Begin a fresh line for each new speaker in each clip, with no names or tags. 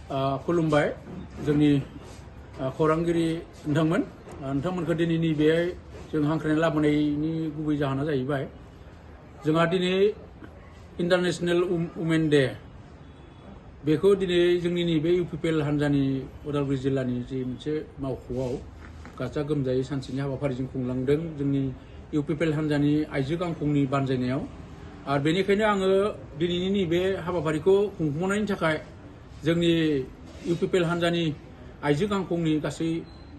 खुलुमबाय जोंनि खौरांगिरि नोंथांमोनखौ दिनैनि बे जों हांख्रायनाय लाबोनायनि गुबै जाहोना जाहैबाय जोंहा दिनै इन्टारनेशनेल वुमेन डे बेखौ दिनै जोंनि नैबे इउपिपिएल हान्जानि उदालगुरि जिल्लानि जि मोनसे मावख'आव गाजा गोमजायै सानसेनि हाबाफारिजों खुंलांदों जोंनि इउपिपिएल हान्जानि आइजो गांखंनि बानजायनायाव आरो बेनिखायनो आङो दिनैनि नैबे हाबाफारिखौ खुंफुंनायनि थाखाय जोंनि इउपिपिएल हान्जानि आइजो गांखंनि गासै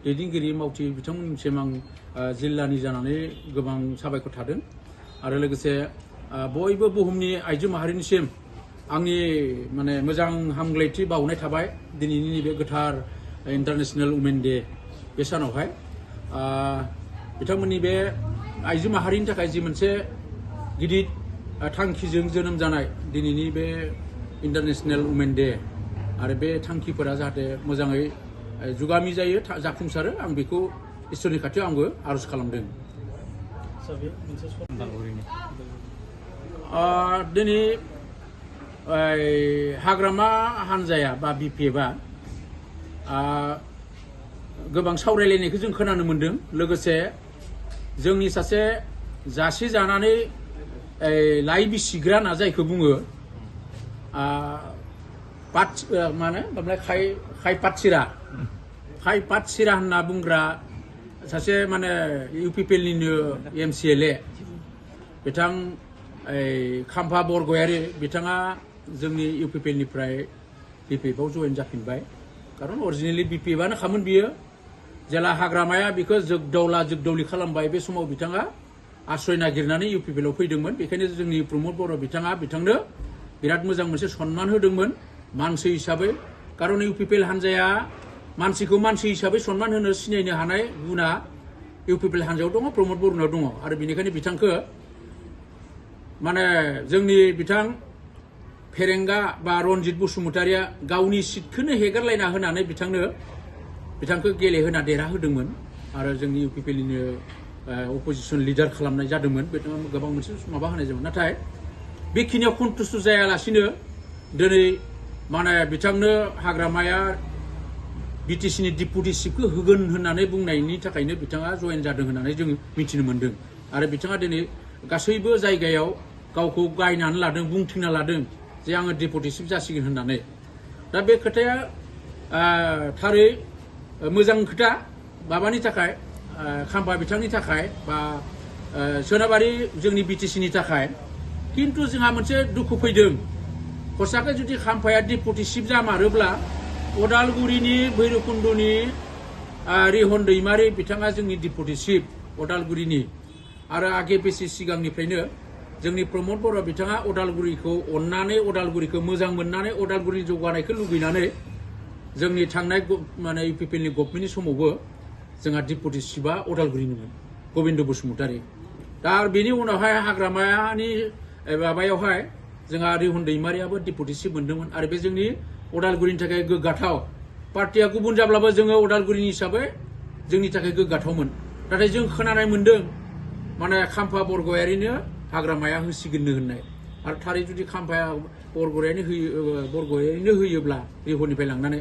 दैदेनगिरि मावथि बिथांमोननिसिम आं जिल्लानि जानानै गोबां साबायखर थादों आरो लोगोसे बयबो बुहुमनि आइजो माहारिनिसिम आंनि माने मोजां हामग्लायथि बावनाय थाबाय दिनैनि नैबे गोथार इन्टारनेशनेल वुमेन डे बे सानावहाय बिथांमोननि बे आइजो माहारिनि थाखाय जि मोनसे गिदिर थांखिजों जोनोम जानाय दिनैनि बे इन्टारनेशनेल वुमेन डे आरो बे थांखिफोरा जाहाथे मोजाङै जुगामि जायो जाफुंसारो आं बेखौ इसोरनि खाथियाव आंबो आरज खालामदों। दिनै हाग्रामा हान्जाया बा बिपिएफआ गोबां सावरायलायनायखौ जों खोनानो मोन्दों लोगोसे जोंनि सासे जासि जानानै लाइ बिसिग्रा ना जायखौ बुङो खाय पातसिरा होनना बुंग्रा सासे माने इउपिपिएलनिनो एमसिएलए बिथां खाम्फा बरगयारि बिथाङा जोंनि इउपिपिएलनिफ्राय बिपिएफआव जयेन जाफिनबाय खारन अरिजिनेलि बिपिएफआनो खामोन बियो जेला हाग्रामाया बिखौ जोगदावलि खालामबाय बे समाव बिथाङा आश्रय नागिरनानै इउपिपिएलआव फैदोंमोन बेखायनो जोंनि प्रमद बर' बिथाङा बिथांनो बिराद मोजां मोनसे सन्मान होदोंमोन मानसि हिसाबै खारन इउपिपिएल हान्जाया मानसिखौ मानसि हिसाबै सन्मान होनो सिनायनो हानाय गुना इउपिपिएल हान्जायाव दङ प्रमद बर'नाव दङ आरो बेनिखायनो बिथांखौ माने जोंनि बिथां फेरेंगा बा रनजित बसुमतारिया गावनि सिटखौनो हेगारलायना होनानै बिथांखौ गेलेहोना देरहाहोदोंमोन आरो जोंनि इउपिपिएलनिनो अपोजिसन लिडार खालामनाय जादोंमोन बिथाङा गोबां मोनसे माबा होनाय जादोंमोन नाथाय बेखिनियाव कन्टेस्ट जायालासिनो दिनै माने बिथांनो हाग्रामाया बिटिसिनि डिपुटि चिफखौ होगोन होननानै बुंनायनि थाखायनो बिथाङा जयेन जादों होननानै जों मिथिनो मोन्दों आरो बिथाङा दिनै गासैबो जायगायाव गावखौ गायनानै लादों बुंथिना लादों जे आङो डिपुटि चिफ जासिगोन होननानै दा बे खोथाया थारै मोजां खोथा माबानि थाखाय खाम्फा बिथांनि थाखाय बा सोनाबारि जोंनि बिटिसिनि थाखाय किन्तु जोंहा मोनसे दुखु फैदों हसाकै जुदि खाम्फाया डिपुटि चिफ जामारोब्ला अदालगुरिनि भैरबकुन्दनि रिहन दैमारि बिथाङा जोंनि डिपुटि चिफ अदालगुरिनि आरो आगे बेसि सिगांनिफ्रायनो जोंनि प्रमद बर' बिथाङा अदालगुरिखौ अननानै अदालगुरिखौ मोजां मोननानै अदालगुरि जौगानायखौ लुबैनानै जोंनि थांनाय माने इउपिपिएलनि गभर्नमेन्टनि समावबो जोंहा डिपुटि चिफआ अदालगुरिनिमोन गबिन्द बसुमतारि दा बेनि उनावहाय हाग्रामानि माबायावहाय जोंहा रिहन दैमारियाबो डिपुटि चिफ मोन्दोंमोन आरो बे जोंनि अदालगुरिनि थाखाय गोग्गाथाव पार्टिया गुबुन जाब्लाबो जोङो अदालगुरिनि हिसाबै जोंनि थाखाय गोग्गाथावमोन नाथाय जों खोनानाय मोन्दों माने खाम्फा बरगयारिनो हाग्रामाया होसिगोननो होननाय आरो थारै जुदि खाम्फाया बरगयारिनो होयोब्ला रिहननिफ्राय लांनानै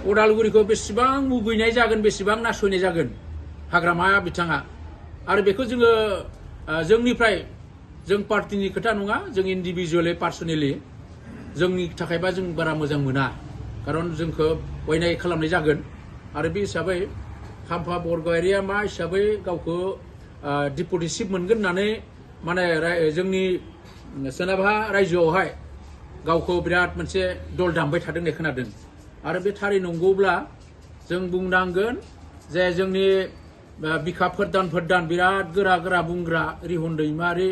अदालगुरिखौ बेसेबां मुगैनाय जागोन बेसेबां नासयनाय जागोन हाग्रामाया बिथाङा आरो बेखौ जोङो जोंनिफ्राय जों पार्टिनि खोथा नङा जों इन्डिभिजुवेलि पार्सनेलि जोंनि थाखायबा जों बारा मोजां मोना खारन जोंखौ अयनाय खालामनाय जागोन आरो बे हिसाबै खाम्फा बरगयारिया मा हिसाबै गावखौ डिपुटि चिफ मोनगोन होननानै माने जोंनि सोनाबहा रायजोआवहाय गावखौ बिराद मोनसे दल दामबाय थादों होननाय खोनादों आरो बे थारै नंगौब्ला जों बुंनांगोन जे जोंनि बिखा फोरदान बिराद गोरा बुंग्रा रिहन दैमारि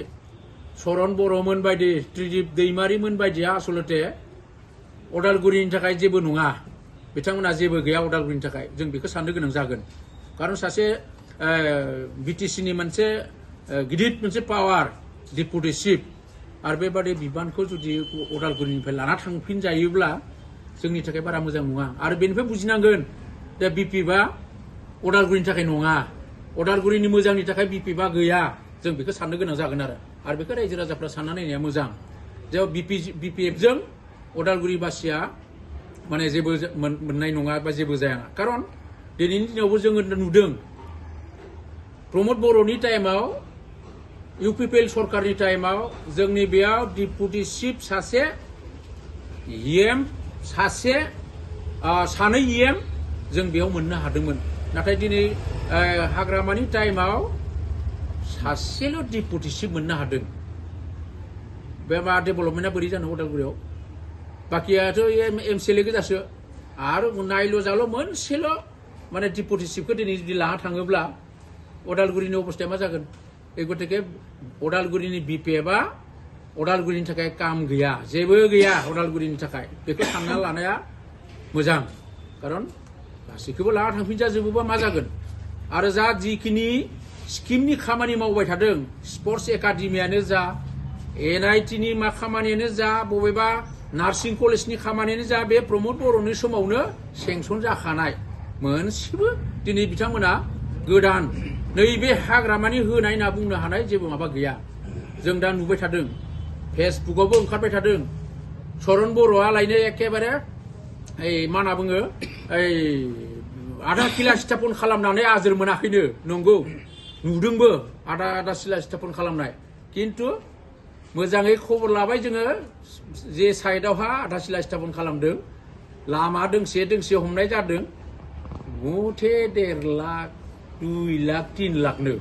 सरन बर'मोन बायदि त्रिदिप दैमारिमोन बायदिया आसलते अदालगुरिनि थाखाय जेबो नङा बिथांमोना जेबो गैया अदालगुरिनि थाखाय जों बेखौ साननो गोनां जागोन खारन सासे बिटिसिनि मोनसे गिदिर मोनसे पावार डिपुटि चिफ आरो बेबादि बिबानखौ जुदि अदालगुरिनिफ्राय लाना थांफिनजायोब्ला जोंनि थाखाय बारा मोजां नङा आरो बेनिफ्राय बुजिनांगोन जे बिपिएफआ अदालगुरिनि थाखाय नङा अदालगुरिनि मोजांनि थाखाय बिपिएफआ गैया जों बेखौ साननो गोनां जागोन आरो बेखौ रायजो राजाफ्रा सानना नायनाया मोजां जे बिपिएफजों अदालगुरि बासिया माने जेबो मोननाय नङा बा जेबो जाया खारन दिनैनि दिनावबो जोङो नुदों प्रमद बर'नि टाइमाव इउपिपिएल सरकारनि टाइमाव जोंनि बेयाव डिपुटि चिफ सासे इएम सासे सानै इएम जों बेयाव मोननो हादोंमोन नाथाय दिनै हाग्रामानि टाइमाव सासेल' डिपुटि चिफ मोननो हादों बे मा डेभेलपमेन्टआ बोरै जानो उदालगुरियाव बाखियाथ' एमसिएलए गोजासो आरो नायल' जाल' मोनसेल' माने डिपुटि चिफखौ दिनै जुदि लाना थाङोब्ला उदालगुरिनि अबस्थाया मा जागोन এই গতিকে उदालगुरिनि बिपिएफआ उदालगुरिनि थाखाय काम गैया जेबो गैया उदालगुरिनि थाखाय बेखौ सानना लानाया मोजां खारन गासैखौबो लाना थांफिनजाजोबोबा मा जागोन आरो जा जिखिनि स्किमनि खामानि मावबाय थादों स्पर्ट्स एकाडेमियानो जा एनआइटिनि मा खामानियानो जा बबेबा नार्सिं कलेजनि खामानियानो जा बे प्रमद बर'नि समावनो सेंसन जाखानाय मोनसेबो दिनै बिथांमोना गोदान नैबे हाग्रामानि होनाय होनना बुंनो हानाय जेबो माबा गैया जों दा नुबाय थादों फेसबुकआवबो ओंखारबाय थादों चरन बर'आ लायनो एखेबारे मा होनना बुङो आधा किला स्थापन खालामनानै आजोर मोनाखैनो नंगौ नुदोंबो आधा सिला स्थापन खालामनाय खिन्थु मोजाङै खबर लाबाय जोङो जे साइडआवहा आधा सिला स्थापन खालामदों लामा दोंसे हमनाय जादों मथे 1.5 लाख 2 लाख 3 लाखनो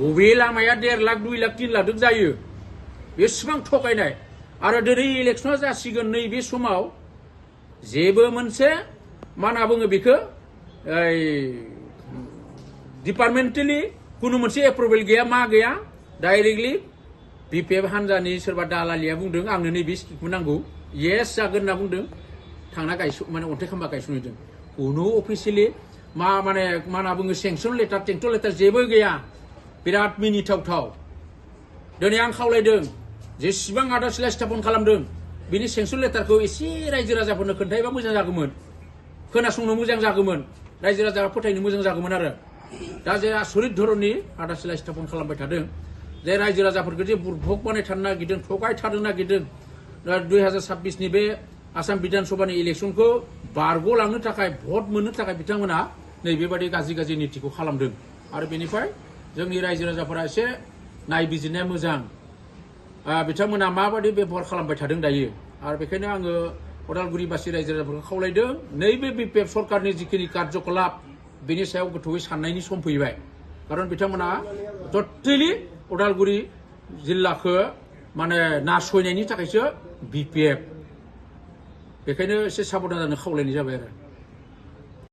बबे लामाया 1.5 लाख 2 लाख 3 लाखजों जायो बेसेबां थगायनाय आरो दिनै इलेक्सना जासिगोन नैबे समाव जेबो मोनसे मा होनना बुङो बेखौ डिपार्टमेन्टेलि कुनु मोनसे एप्रुभेल गैया मा गैया डाइरेक्टलि बिपिएफ हानजानि सोरबा दालालिया बुंदों आंनो नैबे स्किमखौ नांगौ येस जागोन होनना बुंदों थांना माने अन्थाइ खाम्बा गायसनहैदों कुनु अफिसियेलि मा होनना बुङो सेंसन लेटार टेंसन लेटार जेबो गैया बिराद मिनिथावथाव दिनै आं खावलायदों जेसेबां आधा सिला स्थापन खालामदों बिनि सेंसन लेटारखौ एसे रायजो राजाफोरनो खोन्थायोबा मोजां जागौमोन खोनासंनो मोजां जागौमोन रायजो राजाफ्रा फोथायनो मोजां जागौमोन आरो दा जे आसरित धरननि आधा सिला स्थापन खालामबाय थादों जे रायजो राजाफोरखौ जे बुरभक बानायथारनो नागिरदों थगायथारनो नागिरदों 2026 नि बे आसाम बिधान सभानि इलेक्सनखौ बारग'लांनो थाखाय भट मोननो थाखाय बिथांमोना नैबेबादि गाज्रि नीतिखौ खालामदों आरो बेनिफ्राय जोंनि रायजो राजाफोरा एसे नायबिजिरनाया मोजां बिथांमोना माबादि बेबहार खालामबाय थादों दायो आरो बेखायनो आङो उदालगुरिबासि रायजो राजाफोरखौ खावलायदों नैबे बिपिएफ सरकारनि जिखिनि कार्यकलाप बेनि सायाव गोथौयै साननायनि सम फैबाय खारन बिथांमोना टटेलि उदालगुरि जिल्लाखौ माने नासयनायनि थाखायसो बिपिएफ बेखायनो एसे साबधान जानो खावलायनाय जाबाय आरो